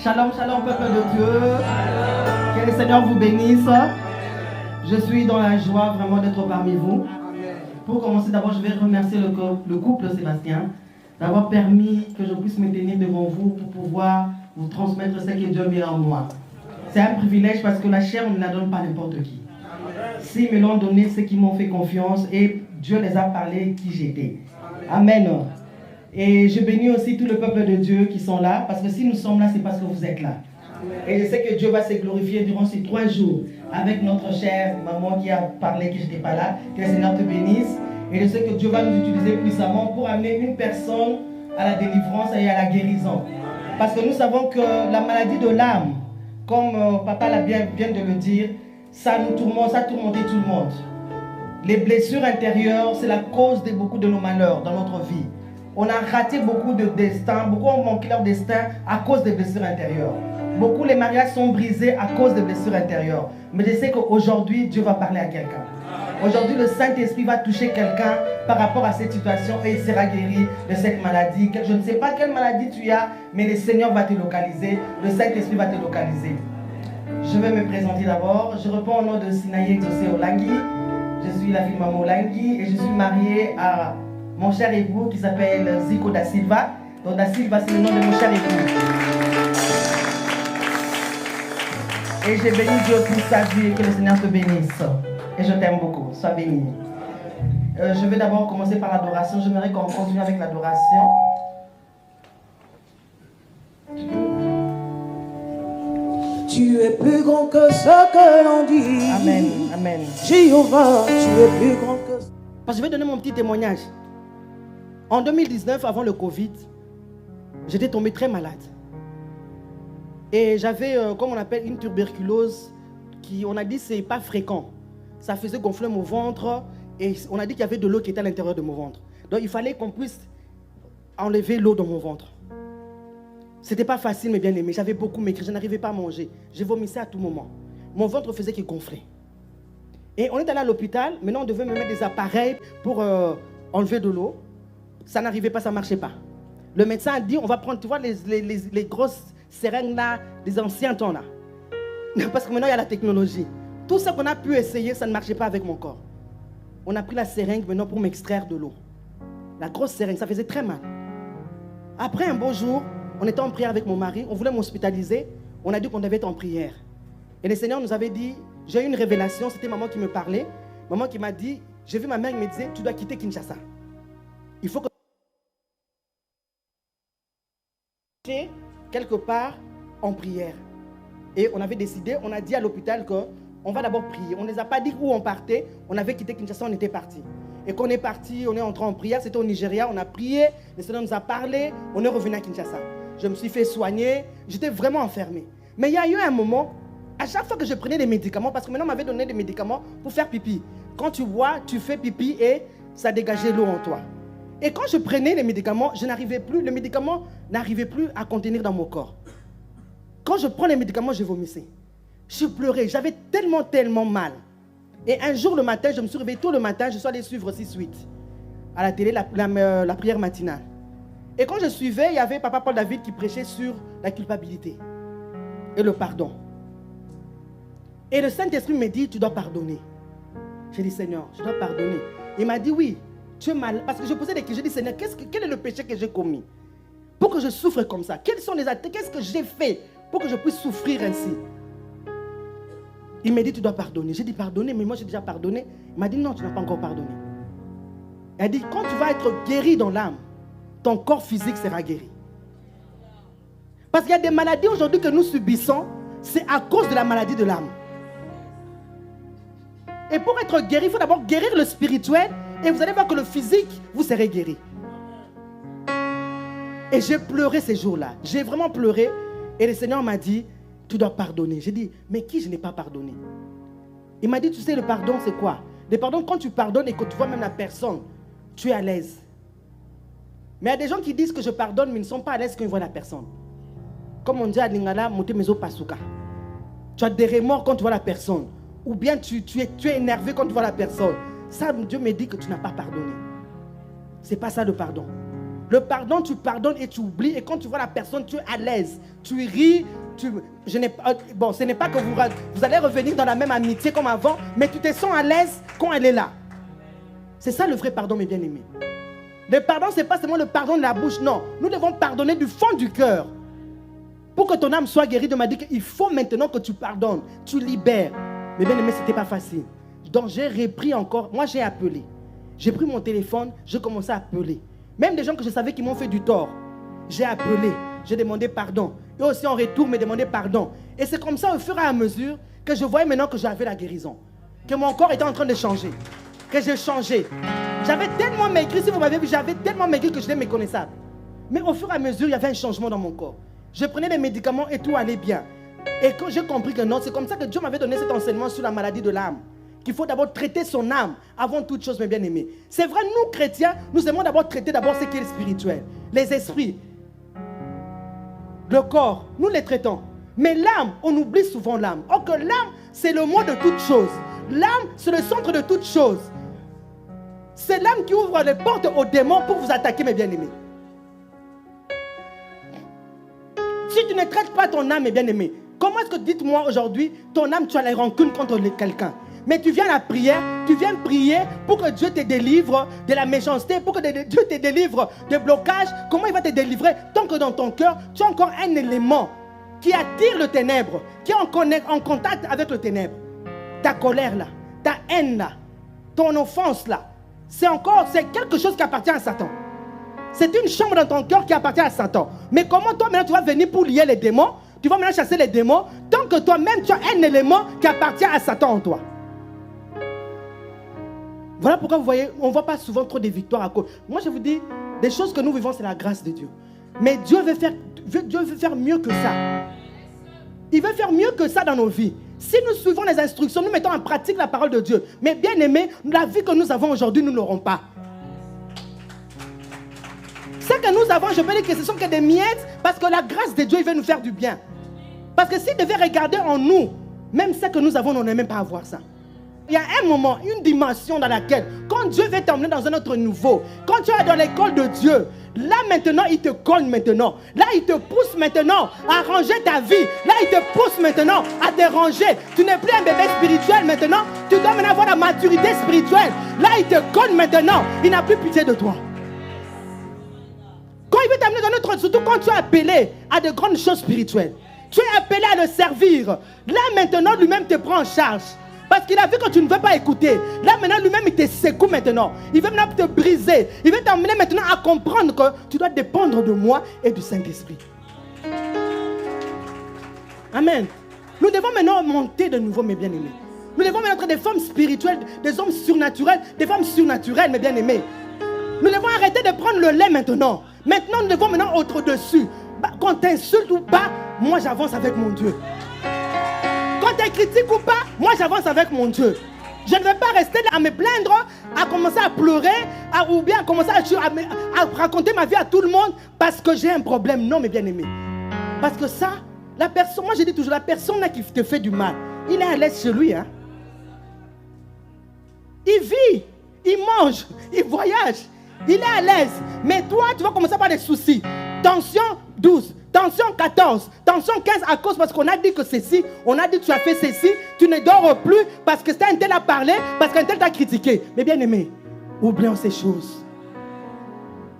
Shalom, shalom, peuple de Dieu. Que le Seigneur vous bénisse. Je suis dans la joie vraiment d'être parmi vous. Pour commencer, d'abord, je vais remercier le couple Sébastien d'avoir permis que je puisse me tenir devant vous pour pouvoir vous transmettre ce que Dieu met en moi. C'est un privilège parce que la chair, on ne la donne pas à n'importe qui. S'ils me l'ont donné, c'est qu'ils m'ont fait confiance et Dieu les a parlé qui j'étais. Amen. Et je bénis aussi tout le peuple de Dieu qui sont là, parce que si nous sommes là, c'est parce que vous êtes là. Et je sais que Dieu va se glorifier durant ces 3 jours avec notre chère maman qui a parlé, que je n'étais pas là. Que le Seigneur te bénisse. Et je sais que Dieu va nous utiliser puissamment pour amener une personne à la délivrance et à la guérison. Parce que nous savons que la maladie de l'âme, comme papa vient de le dire, ça nous tourmente, ça a tourmenté tout le monde. Les blessures intérieures, c'est la cause de beaucoup de nos malheurs dans notre vie. On a raté beaucoup de destins, beaucoup ont manqué leur destin à cause des blessures intérieures. Beaucoup les mariages sont brisés à cause des blessures intérieures. Mais je sais qu'aujourd'hui, Dieu va parler à quelqu'un. Aujourd'hui, le Saint-Esprit va toucher quelqu'un par rapport à cette situation et il sera guéri de cette maladie. Je ne sais pas quelle maladie tu as, mais le Seigneur va te localiser, le Saint-Esprit va te localiser. Je vais me présenter d'abord. Je réponds au nom de Sinaye Exaucé Olangui. Je suis la fille de Maman Olangui et je suis mariée à mon cher époux qui s'appelle Zico da Silva. Donc da Silva, c'est le nom de mon cher époux. Et j'ai béni Dieu pour sa vie et que le Seigneur te bénisse. Et je t'aime beaucoup. Sois béni. Je vais d'abord commencer par l'adoration. J'aimerais qu'on continue avec l'adoration. Tu es plus grand que ce que l'on dit. Amen. Amen. Jéhovah, tu es plus grand que... Parce que je vais donner mon petit témoignage. En 2019, avant le Covid, j'étais tombé très malade. Et j'avais, comme on appelle, une tuberculose qui, on a dit, c'est pas fréquent. Ça faisait gonfler mon ventre et on a dit qu'il y avait de l'eau qui était à l'intérieur de mon ventre. Donc il fallait qu'on puisse enlever l'eau dans mon ventre. C'était pas facile, mes bien-aimés. J'avais beaucoup maigri, je n'arrivais pas à manger. Je vomissais à tout moment. Mon ventre faisait qu'il gonflait. Et on est allé à l'hôpital. Maintenant, on devait me mettre des appareils pour enlever de l'eau. Ça n'arrivait pas, ça ne marchait pas. Le médecin a dit, on va prendre, tu vois, les grosses seringues là, des anciens temps là. Parce que maintenant, il y a la technologie. Tout ce qu'on a pu essayer, ça ne marchait pas avec mon corps. On a pris la seringue maintenant pour m'extraire de l'eau. La grosse seringue, ça faisait très mal. Après un beau jour, on était en prière avec mon mari, on voulait m'hospitaliser, on a dit qu'on devait être en prière. Et le Seigneur nous avait dit, j'ai eu une révélation, c'était maman qui me parlait, maman qui m'a dit, j'ai vu ma mère qui me disait, tu dois quitter Kinshasa. Il faut que quelque part en prière. Et on avait décidé, on a dit à l'hôpital qu'on va d'abord prier. On ne les a pas dit où on partait, on avait quitté Kinshasa, on était parti. Et quand on est parti, on est entré en prière, c'était au Nigeria, on a prié, le Seigneur nous a parlé, on est revenu à Kinshasa. Je me suis fait soigner, j'étais vraiment enfermé. Mais il y a eu un moment, à chaque fois que je prenais des médicaments, parce que maintenant on m'avait donné des médicaments pour faire pipi. Quand tu bois, tu fais pipi et ça dégageait l'eau en toi. Et quand je prenais les médicaments, le médicament n'arrivait plus à contenir dans mon corps. Quand je prends les médicaments, je vomissais. Je pleurais, j'avais tellement mal. Et un jour le matin, je me suis réveillé tôt le matin, je suis allé suivre 6-8 à la télé, la prière matinale. Et quand je suivais, il y avait Papa Paul David qui prêchait sur la culpabilité et le pardon. Et le Saint-Esprit me dit, tu dois pardonner. J'ai dit, Seigneur, je dois pardonner. Il m'a dit, oui, tu es mal. Parce que je posais des questions, j'ai dit, Seigneur, quel est le péché que j'ai commis pour que je souffre comme ça? Quels sont les actes? Qu'est-ce que j'ai fait pour que je puisse souffrir ainsi? Il m'a dit, tu dois pardonner. J'ai dit, pardonner, mais moi j'ai déjà pardonné. Il m'a dit, non, tu n'as pas encore pardonné. Il a dit, quand tu vas être guéri dans l'âme, ton corps physique sera guéri. Parce qu'il y a des maladies aujourd'hui que nous subissons, c'est à cause de la maladie de l'âme. Et pour être guéri, il faut d'abord guérir le spirituel et vous allez voir que le physique, vous serez guéri. Et j'ai pleuré ces jours-là. J'ai vraiment pleuré. Et le Seigneur m'a dit, tu dois pardonner. J'ai dit, mais qui je n'ai pas pardonné? Il m'a dit, tu sais, le pardon, c'est quoi? Le pardon, quand tu pardonnes et que tu vois même la personne, tu es à l'aise. Mais il y a des gens qui disent que je pardonne, mais ils ne sont pas à l'aise quand ils voient la personne. Comme on dit à Lingala, monte meso pasuka. Tu as des remords quand tu vois la personne. Ou bien tu es énervé quand tu vois la personne. Ça, Dieu me dit que tu n'as pas pardonné. Ce n'est pas ça le pardon. Le pardon, tu pardonnes et tu oublies. Et quand tu vois la personne, tu es à l'aise. Tu ris. Bon, ce n'est pas que vous allez revenir dans la même amitié comme avant, mais tu te sens à l'aise quand elle est là. C'est ça le vrai pardon, mes bien-aimés. Le pardon, ce n'est pas seulement le pardon de la bouche, non. Nous devons pardonner du fond du cœur. Pour que ton âme soit guérie, Dieu m'a dit qu'il faut maintenant que tu pardonnes, tu libères. Mais bien aimé, ce n'était pas facile. Donc j'ai repris encore, moi j'ai appelé. J'ai pris mon téléphone, j'ai commencé à appeler. Même des gens que je savais qui m'ont fait du tort. J'ai appelé, j'ai demandé pardon. Et aussi en retour, me demander pardon. Et c'est comme ça au fur et à mesure que je voyais maintenant que j'avais la guérison. Que mon corps était en train de changer. Que j'ai changé. J'avais tellement maigri, si vous m'avez vu, j'avais tellement maigri que je n'étais méconnaissable. Mais au fur et à mesure, il y avait un changement dans mon corps. Je prenais des médicaments et tout allait bien. Et quand j'ai compris que non, c'est comme ça que Dieu m'avait donné cet enseignement sur la maladie de l'âme. Qu'il faut d'abord traiter son âme avant toute chose, mes bien-aimés. C'est vrai, nous chrétiens, nous aimons d'abord traiter d'abord ce qui est spirituel. Les esprits, le corps, nous les traitons. Mais l'âme, on oublie souvent l'âme. Or que l'âme, c'est le mot de toute chose. L'âme, c'est le centre de toute chose. C'est l'âme qui ouvre les portes aux démons pour vous attaquer, mes bien-aimés. Si tu ne traites pas ton âme, mes bien-aimés, comment est-ce que, dites-moi aujourd'hui, ton âme, tu as les rancunes contre quelqu'un? Mais tu viens à la prière, tu viens prier pour que Dieu te délivre de la méchanceté, pour que Dieu te délivre de blocage. Comment il va te délivrer? Tant que dans ton cœur, tu as encore un élément qui attire le ténèbre, qui est en contact avec le ténèbre. Ta colère là, ta haine là, ton offense là, c'est quelque chose qui appartient à Satan. C'est une chambre dans ton cœur qui appartient à Satan. Mais comment toi maintenant tu vas venir pour lier les démons? Tu vas maintenant chasser les démons tant que toi-même tu as un élément qui appartient à Satan en toi. Voilà pourquoi vous voyez, on ne voit pas souvent trop de victoires à cause. Moi je vous dis, des choses que nous vivons, c'est la grâce de Dieu. Mais Dieu veut faire mieux que ça. Il veut faire mieux que ça dans nos vies. Si nous suivons les instructions, nous mettons en pratique la parole de Dieu. Mais bien aimé, la vie que nous avons aujourd'hui, nous ne l'aurons pas. Ce que nous avons, je peux dire que ce sont que des miettes, parce que la grâce de Dieu, il veut nous faire du bien. Parce que s'il devait regarder en nous, même ce que nous avons, on n'aime même pas avoir ça. Il y a un moment, une dimension dans laquelle, quand Dieu veut t'emmener dans un autre niveau, quand tu es dans l'école de Dieu, là maintenant, il te cogne maintenant. Là, il te pousse maintenant à ranger ta vie. Là, il te pousse maintenant à te ranger. Tu n'es plus un bébé spirituel maintenant. Tu dois maintenant avoir la maturité spirituelle. Là, il te cogne maintenant. Il n'a plus pitié de toi. Quand il veut t'amener dans notre, surtout quand tu es appelé à de grandes choses spirituelles, tu es appelé à le servir. Là maintenant, lui-même te prend en charge. Parce qu'il a vu que tu ne veux pas écouter. Là maintenant, lui-même, il te secoue maintenant. Il veut maintenant te briser. Il veut t'amener maintenant à comprendre que tu dois dépendre de moi et du Saint-Esprit. Amen. Nous devons maintenant monter de nouveau, mes bien-aimés. Nous devons maintenant être des femmes spirituelles, des hommes surnaturels, des femmes surnaturelles, mes bien-aimés. Nous devons arrêter de prendre le lait maintenant. Maintenant, nous devons maintenant être au-dessus. Qu'on t'insulte ou pas, moi j'avance avec mon Dieu. Quand tu critiques ou pas, moi j'avance avec mon Dieu. Je ne vais pas rester là à me plaindre, à commencer à pleurer, ou bien à commencer à raconter ma vie à tout le monde parce que j'ai un problème. Non, mes bien-aimés. Parce que ça, la personne, moi je dis toujours, la personne là qui te fait du mal, il est à l'aise chez lui. Hein? Il vit, il mange, il voyage, il est à l'aise. Mais toi, tu vas commencer par des soucis. Tension 12. Tension 14, tension 15 à cause parce qu'on a dit que ceci, on a dit que tu as fait ceci, tu ne dors plus parce que un tel a parlé, parce qu'un tel t'a critiqué. Mais bien aimé, oublions ces choses.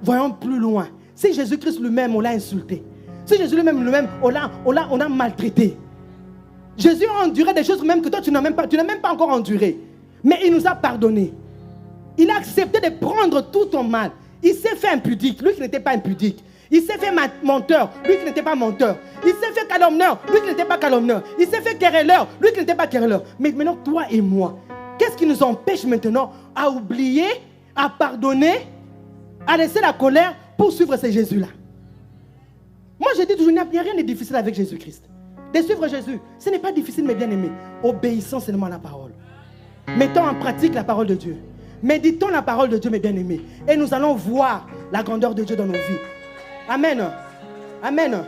Voyons plus loin. Si Jésus-Christ lui-même, on l'a insulté. Si Jésus lui-même, on l'a maltraité. Jésus a enduré des choses même que toi tu n'as même pas encore enduré. Mais il nous a pardonné. Il a accepté de prendre tout ton mal. Il s'est fait impudique, lui qui n'était pas impudique. Il s'est fait menteur, lui qui n'était pas menteur. Il s'est fait calomnieur, lui qui n'était pas calomnieur. Il s'est fait querelleur, lui qui n'était pas querelleur. Mais maintenant, toi et moi, qu'est-ce qui nous empêche maintenant à oublier, à pardonner, à laisser la colère pour suivre ce Jésus-là? Moi, je dis toujours, il n'y a rien de difficile avec Jésus-Christ. De suivre Jésus, ce n'est pas difficile, mes bien-aimés. Obéissons seulement à la parole. Mettons en pratique la parole de Dieu. Méditons la parole de Dieu, mes bien-aimés. Et nous allons voir la grandeur de Dieu dans nos vies. Amen. Amen.